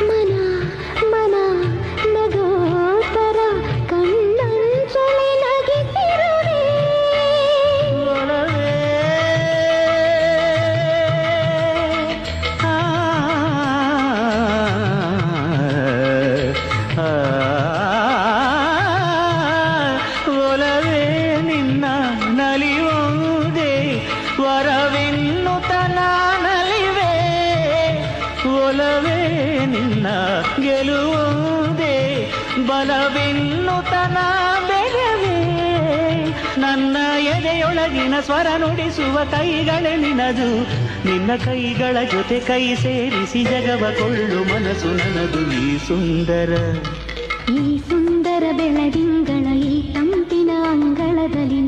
ಮನ ಮನ ನಗೋತರ ಕಣ್ಣಂಚಲಿ ನಗಿಸಿರುವೆ ಒಲವೇ ಒಲವೇ ನಿನ್ನ ನಲಿಯುವುದೇ ವರವೆನ್ನುತ್ತ ನಾನಲಿವೆ ಒಲವೇ ನಿನ್ನ ಗೆಲುವುದೇ ಬಲವೆನ್ನುತ್ತ ನಾ ಬೆರವೇ ನನ್ನ ಎದೆಯೊಳಗಿನ ಸ್ವರ ನುಡಿಸುವ ಕೈಗಳೇ ನಿನದು ನಿನ್ನ ಕೈಗಳ ಜೊತೆ ಕೈ ಸೇರಿಸಿ ಜಗವ ಕೊಳ್ಳು ಮನಸ್ಸು ನನದು ಈ ಸುಂದರ ಬೆಳದಿಂಗಳ ಈ ತಂಪಿನ ಅಂಗಳದಲ್ಲಿ